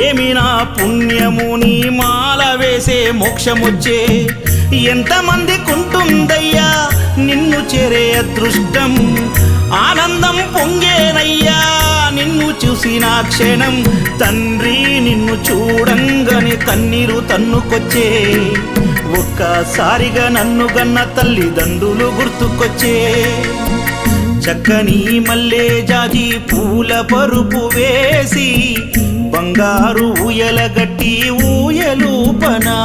ఏమి నా పుణ్యము నీ మాల వేసే మోక్షమొచ్చే ఎంతమందికుంటుందయ్యా నిన్ను చేరే అదృష్టం ఆనందం పొంగేనయ్యా నిన్ను చూసిన క్షణం తండ్రి నిన్ను చూడంగానే కన్నీరు తన్నుకొచ్చే ఒక్కసారిగా నన్ను గన్న తల్లిదండ్రులు గుర్తుకొచ్చే చక్కని మల్లె జాజి పూల పరుపు వేసి బంగారు ఊయల గట్టి ఊయలూపనా